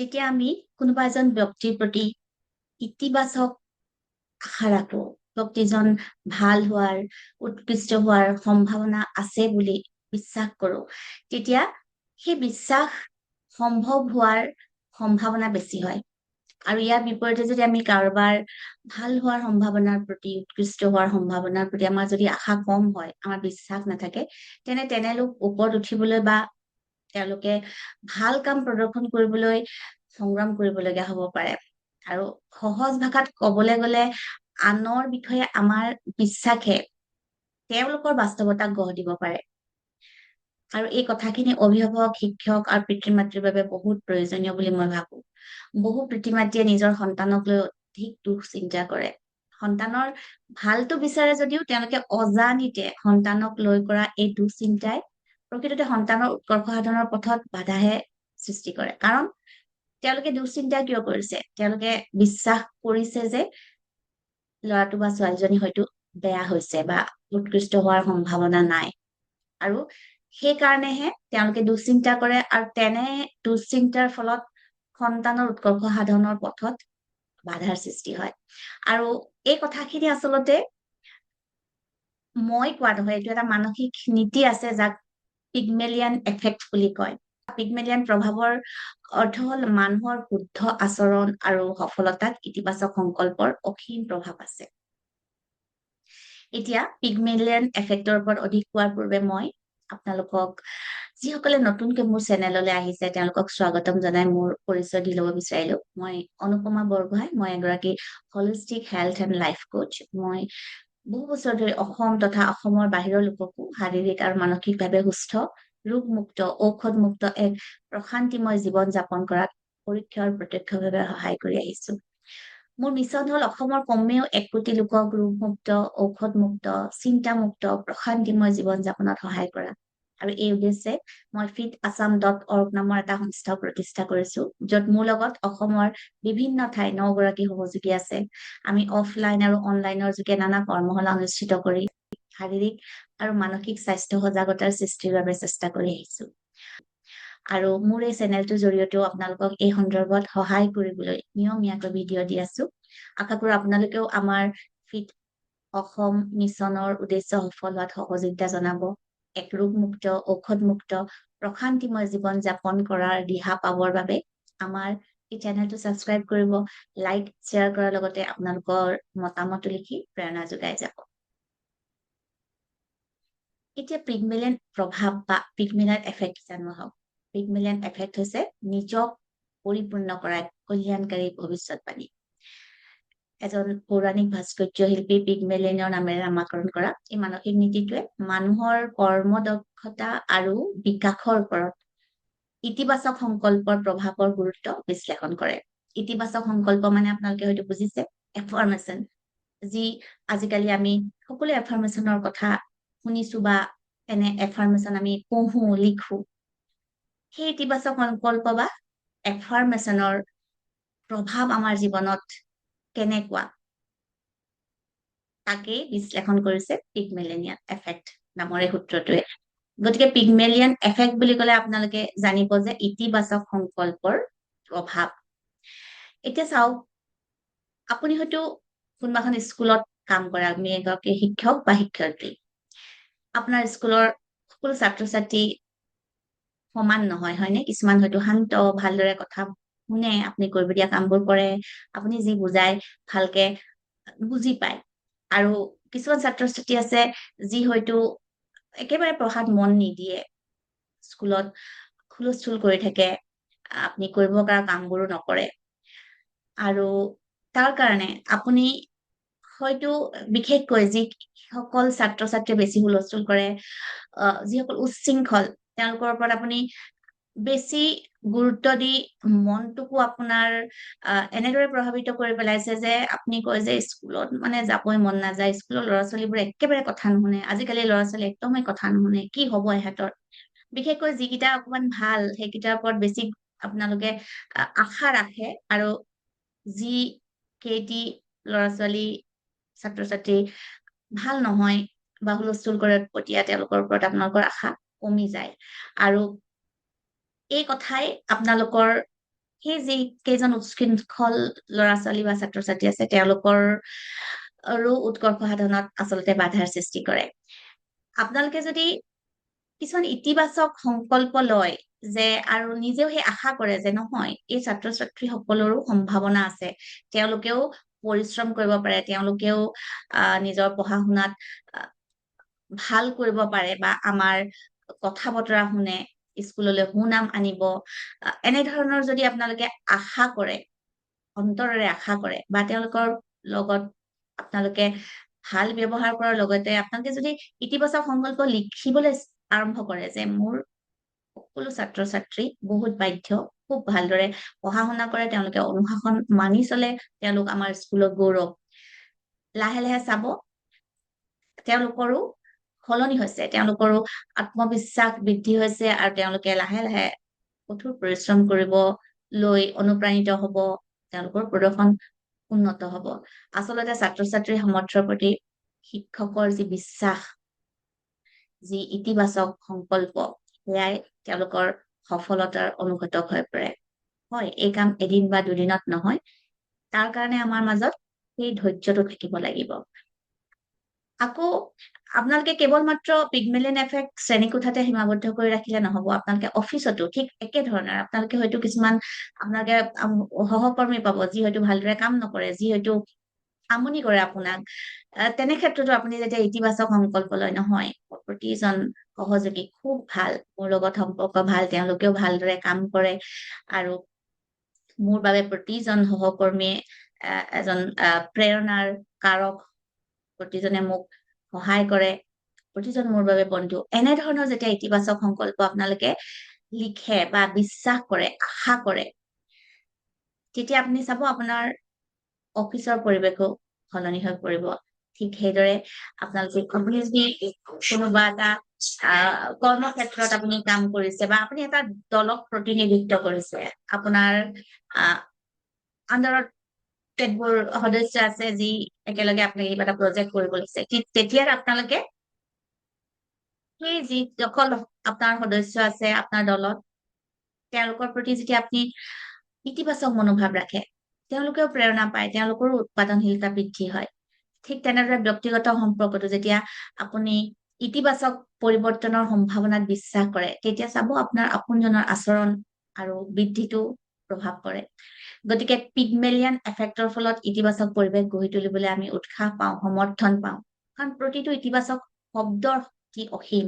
যেতিয়া আমি কোনোবা এজন ব্যক্তিৰ প্ৰতি ইতিবাচক আশা ৰাখো, ব্যক্তিজন ভাল হোৱাৰ, উৎকৃষ্ট হোৱাৰ সম্ভাৱনা আছে বুলি বিশ্বাস কৰো, তেতিয়া সেই বিশ্বাস সম্ভৱ হোৱাৰ সম্ভাৱনা বেছি হয়। আৰু ইয়াৰ বিপৰীতে যদি আমি কাৰোবাৰ ভাল হোৱাৰ সম্ভাৱনাৰ প্ৰতি, উৎকৃষ্ট হোৱাৰ সম্ভাৱনাৰ প্ৰতি আমাৰ যদি আশা কম হয়, আমাৰ বিশ্বাস নাথাকে, তেনে লোক ওপৰত উঠিবলৈ বা তেওঁলোকে ভাল কাম প্ৰদৰ্শন কৰিবলৈ সংগ্ৰাম কৰিবলগীয়া হ'ব পাৰে। আৰু সহজ ভাষাত ক'বলৈ গ'লে আনৰ বিষয়ে আমাৰ বিশ্বাসে তেওঁলোকৰ বাস্তৱতাক গঢ় দিব পাৰে। আৰু এই কথাখিনি অভিভাৱক, শিক্ষক আৰু পিতৃ মাতৃৰ বাবে বহুত প্ৰয়োজনীয় বুলি মই ভাবো। বহু পিতৃ মাতৃয়ে নিজৰ সন্তানক লৈ অধিক দুখ চিন্তা কৰে। সন্তানৰ ভালটো বিচাৰে যদিও তেওঁলোকে অজানিতে সন্তানক লৈ কৰা এই দুশ্চিন্তাই প্ৰকৃততে সন্তানৰ উৎকৰ্ষ সাধনৰ পথত বাধাহে সৃষ্টি কৰে। কাৰণ তেওঁলোকে দুশ্চিন্তা কিয় কৰিছে? তেওঁলোকে বিশ্বাস কৰিছে যে ল'ৰাটো বা ছোৱালীজনী হয়তো বেয়া হৈছে বা উৎকৃষ্ট হোৱাৰ সম্ভাৱনা নাই। আৰু সেইকাৰণেহে তেওঁলোকে দুশ্চিন্তা কৰে, আৰু তেনে দুশ্চিন্তাৰ ফলত সন্তানৰ উৎকৰ্ষ সাধনৰ পথত বাধাৰ সৃষ্টি হয়। আৰু এই কথাখিনি আচলতে মই কোৱা নহয়, এইটো এটা মানসিক নীতি আছে যাক পিগমেলিয়ান এফেক্ট বুলি কয়। পিগমেলিয়ান প্ৰভাৱৰ অৰ্থ হ'ল মানুহৰ শুদ্ধ আচৰণ আৰু সফলতাত ইতিবাচক সংকল্পৰ অসীম প্ৰভাৱ আছে। এতিয়া পিগমেলিয়ান এফেক্টৰ ওপৰত অধিক কোৱাৰ পূৰ্বে মই আপোনালোকক, যিসকলে নতুনকৈ মোৰ চেনেললৈ আহিছে, তেওঁলোকক স্বাগতম জনাই মোৰ পৰিচয় দি ল'ব বিচাৰিলো। মই অনুপমা বৰগোহাঁই, মই এগৰাকী holistic health and life Koch. মই বহু বছৰ ধৰি অসম তথা অসমৰ বাহিৰৰ লোককো শাৰীৰিক আৰু মানসিকভাৱে সুস্থ, ৰোগমুক্ত, ঔষধমুক্ত এক প্ৰশান্তিময় জীৱন যাপন কৰাত পৰোক্ষ আৰু প্ৰত্যক্ষভাৱে সহায় কৰি আহিছো। মোৰ মিছন হ'ল অসমৰ কমেও 1 কোটি লোকক ৰোগমুক্ত, ঔষধমুক্ত, চিন্তামুক্ত, প্ৰশান্তিময় জীৱন যাপনত সহায় কৰা। আৰু এই উদ্দেশ্যে মই fitassam.org নামৰ এটা সংস্থা প্ৰতিষ্ঠা কৰিছো, য'ত মোৰ লগত অসমৰ বিভিন্ন ঠাই 9 গৰাকী সহযোগী আছে। আমি অফলাইন আৰু অনলাইনৰ যোগে নানা কৰ্মশালা অনুষ্ঠিত কৰি শাৰীৰিক আৰু মানসিক স্বাস্থ্য সজাগতাৰ সৃষ্টিৰ বাবে চেষ্টা কৰি আহিছো। আৰু মোৰ এই চেনেলটোৰ জৰিয়তেও আপোনালোকক এই সন্দৰ্ভত সহায় কৰিবলৈ নিয়মীয়াকৈ ভিডিঅ' দি আছো। আশা কৰো আপোনালোকেও আমাৰ ফিট অসম মিছনৰ উদ্দেশ্য সফল হোৱাত সহযোগিতা জনাব। এক ৰোগমুক্ত, ঔষধমুক্ত, প্ৰশান্তিময় জীৱন যাপন কৰাৰ দিহা পাবৰ বাবে আমাৰ এই চেনেলটো ছাবস্ক্ৰাইব কৰিব, লাইক, শ্বেয়াৰ কৰাৰ লগতে আপোনালোকৰ মতামত লিখি প্ৰেৰণা যোগাই যাব। এতিয়া পিগমেলিয়ান প্ৰভাৱ বা পিগমেলিয়ান এফেক্ট জানো আহক। পিগমেলিয়ান এফেক্ট হৈছে নিজক পৰিপূৰ্ণ কৰা এক কল্যাণকাৰী ভৱিষ্যৎবাণী। এজন পৌৰাণিক ভাস্কৰ্য শিল্পী পিগমেলিয়নৰ নামেৰে নামাকৰণ কৰা এই মানসিক নীতিটোৱে মানুহৰ কৰ্মদক্ষতা আৰু বিকাশৰ ওপৰত ইতিবাচক সংকল্পৰ প্ৰভাৱৰ গুৰুত্ব বিশ্লেষণ কৰে। ইতিবাচক সংকল্প মানে আপোনালোকে হয়তো বুজিছে, এফাৰ্মেশ্যন, যি আজিকালি আমি সকলো এফাৰ্মেশ্যনৰ কথা শুনিছো বা এনে এফাৰ্মেশ্যন আমি পঢ়ো, লিখো। সেই ইতিবাচক সংকল্প বা এফাৰ্মেশ্যনৰ প্ৰভাৱ আমাৰ জীৱনত কেনেকুৱা তাকেই বিশ্লেষণ কৰিছে পিগমেলিয়ান এফেক্ট নামৰ এই সূত্ৰটোৱে। গতিকে পিগমেলিয়ান এফেক্ট বুলি ক'লে আপোনালোকে জানিব যে ইতিবাচক সংকল্পৰ প্ৰভাৱ। এতিয়া চাওক, আপুনি হয়তো কোনোবাখন স্কুলত কাম কৰে, আপুনি এগৰাকী শিক্ষক বা শিক্ষয়িত্ৰী। আপোনাৰ স্কুলৰ সকলো ছাত্ৰ ছাত্ৰী সমান নহয়, হয়নে? কিছুমান হয়তো শান্ত, ভালদৰে কথা শুনে, আপুনি কৰিব দিয়া কামবোৰ কৰে, আপুনি যি বুজাই ভালকে বুজি পায়। আৰু কিছুমান ছাত্ৰ ছাত্ৰী আছে যি হয়তো একেবাৰে পঢ়াত মন নিদিয়ে, স্কুলত হুলস্থুল কৰি থাকে, আপুনি কৰিব পৰা কামবোৰো নকৰে। আৰু তাৰ কাৰণে আপুনি হয়তো বিশেষকৈ যিসকল ছাত্ৰ ছাত্ৰীয়ে বেছি হুলস্থুল কৰে, যিসকল উচ্ছৃংখল, তেওঁলোকৰ ওপৰত আপুনি বেছি গুৰুত্ব দি মনটোকো আপোনাৰ এনেদৰে প্ৰভাৱিত কৰি পেলাইছে যে আপুনি কয় যে স্কুলত মানে যাবই মন নাযায়, স্কুলৰ ল'ৰা ছোৱালীবোৰ একেবাৰে কথা নুশুনে, আজিকালি ল'ৰা ছোৱালী একদমেই কথা নুশুনে, কি হ'ব ইহঁতৰ। বিশেষকৈ যিকেইটা অকমান ভাল সেইকেইটাৰ ওপৰত বেছি আপোনালোকে আশা ৰাখে, আৰু যি কেইটি ল'ৰা ছোৱালী, ছাত্ৰ ছাত্ৰী ভাল নহয় বা হুলস্থুল কৰে তেতিয়া তেওঁলোকৰ ওপৰত আপোনালোকৰ আশা কমি যায়। আৰু এই কথাই আপোনালোকৰ সেই যি কেইজন উচ্ছৃংখল ল'ৰা ছোৱালী বা ছাত্ৰ ছাত্ৰী আছে তেওঁলোকৰ আৰু উৎকৰ্ষ সাধনত আচলতে বাধাৰ সৃষ্টি কৰে। আপোনালোকে যদি কিছুমান ইতিবাচক সংকল্প লয় যে আৰু নিজেও সেই আশা কৰে যে নহয় এই ছাত্ৰ ছাত্ৰী সকলৰো সম্ভাৱনা আছে, তেওঁলোকেও পৰিশ্ৰম কৰিব পাৰে, তেওঁলোকেও নিজৰ পঢ়া শুনাত ভাল কৰিব পাৰে বা আমাৰ কথা বতৰা শুনে, স্কুললৈ সুনাম আনিব, এনেধৰণৰ যদি আপোনালোকে আশা কৰে, অন্তৰেৰে আশা কৰে বা তেওঁলোকৰ লগত আপোনালোকে ভাল ব্যৱহাৰ কৰাৰ লগতে আপোনালোকে যদি ইতিবাচক সংকল্প লিখিবলৈ আৰম্ভ কৰে যে মোৰ সকলো ছাত্ৰ ছাত্ৰী বহুত বাধ্য, খুব ভালদৰে পঢ়া শুনা কৰে, তেওঁলোকে অনুশাসন মানি চলে, তেওঁলোক আমাৰ স্কুলৰ গৌৰৱ, লাহে লাহে চাব তেওঁলোকৰো সলনি হৈছে, তেওঁলোকৰো আত্মবিশ্বাস বৃদ্ধি হৈছে আৰু তেওঁলোকে লাহে লাহে কঠোৰ পৰিশ্ৰম কৰিবলৈ অনুপ্ৰাণিত হব, তেওঁলোকৰ প্ৰদৰ্শন উন্নত হব। আচলতে ছাত্ৰ ছাত্ৰীৰ সামৰ্থ্যৰ প্ৰতি শিক্ষকৰ যি বিশ্বাস, যি ইতিবাচক সংকল্প, সেয়াই তেওঁলোকৰ সফলতাৰ অনুঘটক হৈ পৰে। হয়, এই কাম এদিন বা দুদিনত নহয়, তাৰ কাৰণে আমাৰ মাজত সেই ধৈৰ্যটো থাকিব লাগিব। আকৌ আপোনালোকে কেৱল মাত্ৰ পিগমেলিয়ন এফেক্ট শ্ৰেণীকোঠাতে সীমাবদ্ধ কৰি ৰাখিলে নহব, আপোনালোকে অফিচতো ঠিক একে ধৰণৰ আপোনালোকে হয়তো কিছুমান আপোনালোকে সহকৰ্মী পাব যি হয়তো ভালদৰে কাম নকৰে, যি হয়তো আমনি কৰে আপোনাক, তেনে ক্ষেত্ৰতো আপুনি যেতিয়া ইতিবাচক সংকল্প লয় নহয় প্ৰতিজন সহযোগী খুব ভাল, মোৰ লগত সম্পৰ্ক ভাল, তেওঁলোকেও ভালদৰে কাম কৰে আৰু মোৰ বাবে প্ৰতিজন সহকৰ্মীয়ে এজন প্ৰেৰণাৰ কাৰক, প্ৰতিজনে মোক সহায় কৰে, প্ৰতিজন মোৰ বাবে বন্ধু, এনেধৰণৰ যেতিয়া ইতিবাচক সংকল্প আপোনালোকে লিখে বা বিশ্বাস কৰে, আশা কৰে, তেতিয়া আপুনি চাব আপোনাৰ অফিচৰ পৰিৱেশো সলনি হৈ পৰিব। ঠিক সেইদৰে আপোনালোকে আপুনি যদি কোনোবা এটা কৰ্মক্ষেত্ৰত আপুনি কাম কৰিছে বা আপুনি এটা দলক প্ৰতিনিধিত্ব কৰিছে, আপোনাৰ আণ্ডাৰত কেতবোৰ সদস্য আছে যি একেলগে আপোনালোকে কিবা এটা প্ৰজেক্ট কৰিব লৈছে, তেতিয়া আপোনালোকে সেই যিসকল আপোনাৰ সদস্য আছে আপোনাৰ দলত, তেওঁলোকৰ প্ৰতি যেতিয়া আপুনি ইতিবাচক মনোভাৱ ৰাখে, তেওঁলোকেও প্ৰেৰণা পায়, তেওঁলোকৰো উৎপাদনশীলতা বৃদ্ধি হয়। ঠিক তেনেদৰে ব্যক্তিগত সম্পৰ্কতো যেতিয়া আপুনি ইতিবাচক পৰিৱৰ্তনৰ সম্ভাৱনাত বিশ্বাস কৰে, তেতিয়া চাব আপোনাৰ আপোনজনৰ আচৰণ আৰু বৃদ্ধিটো প্ৰভাৱ কৰে। গতিকে পিগমেলিয়ন এফেক্টৰ ফলত ইতিবাচক পৰিৱেশ গঢ়ি তুলিবলৈ আমি উৎসাহ পাওঁ, সমৰ্থন পাওঁ, কাৰণ প্ৰতিটো ইতিবাচক শব্দৰ শক্তি অসীম।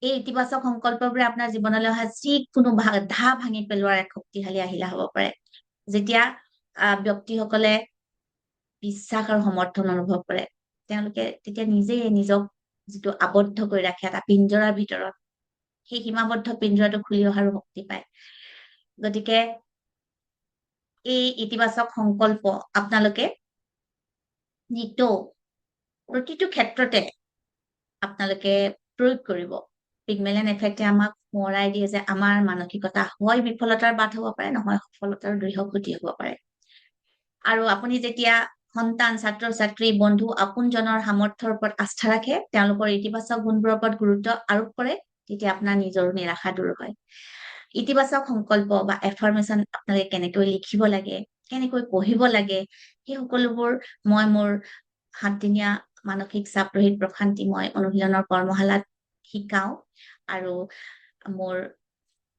এই ইতিবাচক সংকল্পবোৰে আপোনাৰ জীৱনলৈ অহা যিকোনো বাধা ভাঙি পেলোৱাৰ এক শক্তিশালী আহিলা হব পাৰে। যেতিয়া ব্যক্তিসকলে বিশ্বাস আৰু সমৰ্থন অনুভৱ কৰে, তেওঁলোকে তেতিয়া নিজেই নিজক যিটো আবদ্ধ কৰি ৰাখে এটা পিঞ্জৰাৰ ভিতৰত, সেই সীমাবদ্ধ পিঞ্জৰাটো খুলি অহাৰো শক্তি পায়। গতিকে এই ইতিবাচক সংকল্প আপোনালোকে নিতৌ প্ৰতিটো ক্ষেত্ৰতে আপোনালোকে প্ৰয়োগ কৰিব। পিগমেলিয়ন এফেক্টে আমাক সোঁৱৰাই দিয়ে যে আমাৰ মানসিকতা হয় বিফলতাৰ বাট হব পাৰে, নহয় সফলতাৰ দৃঢ় খুঁটি হব পাৰে। আৰু আপুনি যেতিয়া সন্তান, ছাত্ৰ ছাত্ৰী, বন্ধু, আপোনজনৰ সামৰ্থ্যৰ ওপৰত আস্থা ৰাখে, তেওঁলোকৰ ইতিবাচক গুণবোৰৰ ওপৰত গুৰুত্ব আৰোপ কৰে, তেতিয়া আপোনাৰ নিজৰো নিৰাশা দূৰ হয়। ইতিবাচক সংকল্প বা এফাৰ্মেশ্যন আপোনালোকে কেনেকৈ লিখিব লাগে, কেনেকৈ পঢ়িব লাগে, সেই সকলোবোৰ মই মোৰ 7 দিনীয়া মানসিক চাপ ৰহিত প্ৰশান্তিময় অনুশীলনৰ কৰ্মশালাত শিকাও আৰু মোৰ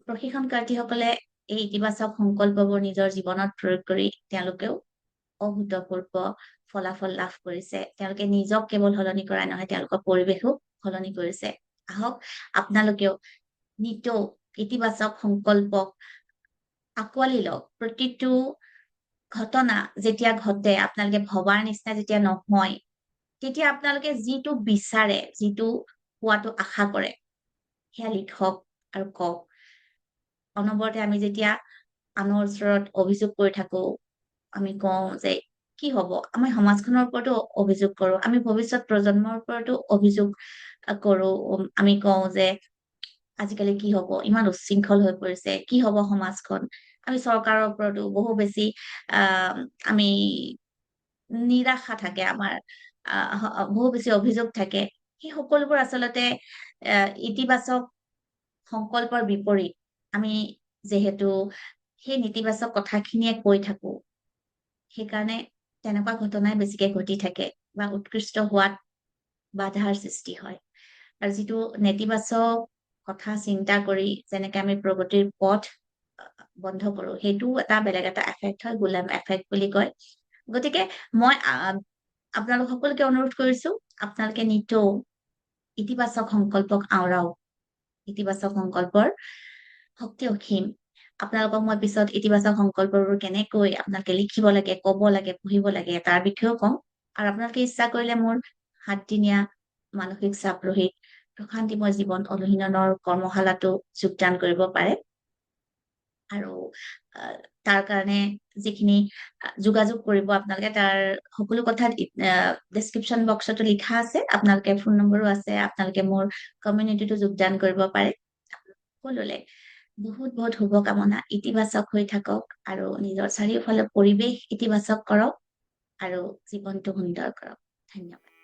প্ৰশিক্ষণকাৰ্থীসকলে এই ইতিবাচক সংকল্পবোৰ নিজৰ জীৱনত প্ৰয়োগ কৰি তেওঁলোকেও অভূতপূৰ্ব ফলাফল লাভ কৰিছে। তেওঁলোকে নিজক কেৱল সলনি কৰাই নহয়, তেওঁলোকৰ পৰিৱেশো সলনি কৰিছে। আহক আপোনালোকেও নিতৌ ইতিবাচক সংকল্পক আঁকোৱালি লওক। প্ৰতিটো ঘটনা যেতিয়া ঘটে, আপোনালোকে ভবাৰ নিচিনা যেতিয়া নহয়, তেতিয়া আপোনালোকে যিটো বিচাৰে, যিটো হোৱাটো আশা কৰে, সেয়া লিখক আৰু কওক। অনবৰতে আমি যেতিয়া আনৰ ওচৰত অভিযোগ কৰি থাকো, আমি কওঁ যে কি হব, আমি সমাজখনৰ ওপৰতো অভিযোগ কৰো, আমি ভৱিষ্যত প্ৰজন্মৰ ওপৰতো অভিযোগ কৰো, আমি কওঁ যে আজিকালি কি হব, ইমান উচ্ছৃংখল হৈ পৰিছে, কি হব সমাজখন, আমি চৰকাৰৰ ওপৰতো বহু বেছি আমি নিৰাশা থাকে আমাৰ, বহু বেছি অভিযোগ থাকে। সেই সকলোবোৰ আচলতে ইতিবাচক সংকল্পৰ বিপৰীত। আমি যিহেতু সেই নেতিবাচক কথাখিনিয়ে কৈ থাকো, সেইকাৰণে তেনেকুৱা ঘটনাই বেছিকে ঘটি থাকে বা উৎকৃষ্ট হোৱাত বাধাৰ সৃষ্টি হয়। আৰু যিটো নেতিবাচক কথা চিন্তা কৰি যেনেকে আমি প্ৰগতিৰ পথ বন্ধ কৰো, সেইটো এটা বেলেগ এটা এফেক্ট হয়, গোলাম এফেক্ট বুলি কয়। গতিকে মই আপোনালোক সকলোকে অনুৰোধ কৰিছো, আপোনালোকে নিতৌ ইতিবাচক সংকল্পক আওৰাওক। ইতিবাচক সংকল্পৰ শক্তি অসীম। আপোনালোকক মই পিছত ইতিবাচক সংকল্পবোৰ কেনেকৈ আপোনালোকে লিখিব লাগে, কব লাগে, পঢ়িব লাগে তাৰ বিষয়েও কম। আৰু আপোনালোকে ইচ্ছা কৰিলে মোৰ 7 দিনীয়া মানসিক চাপ ৰহিত প্ৰশান্তিময় জীৱন অনুশীলনৰ কৰ্মশালাটো যোগদান কৰিব পাৰে। আৰু তাৰ কাৰণে যিখিনি যোগাযোগ কৰিব আপোনালোকে, তাৰ সকলো কথা ডেছক্ৰিপশ্যন বক্সতো লিখা আছে। আপোনালোকে ফোন নম্বৰো আছে, আপোনালোকে মোৰ কমিউনিটিটো যোগদান কৰিব পাৰে। সকলোলে বহুত বহুত শুভকামনা। ইতিবাচক হৈ থাকক আৰু নিজৰ চাৰিওফালে পৰিৱেশ ইতিবাচক কৰক আৰু জীৱনটো সুন্দৰ কৰক। ধন্যবাদ।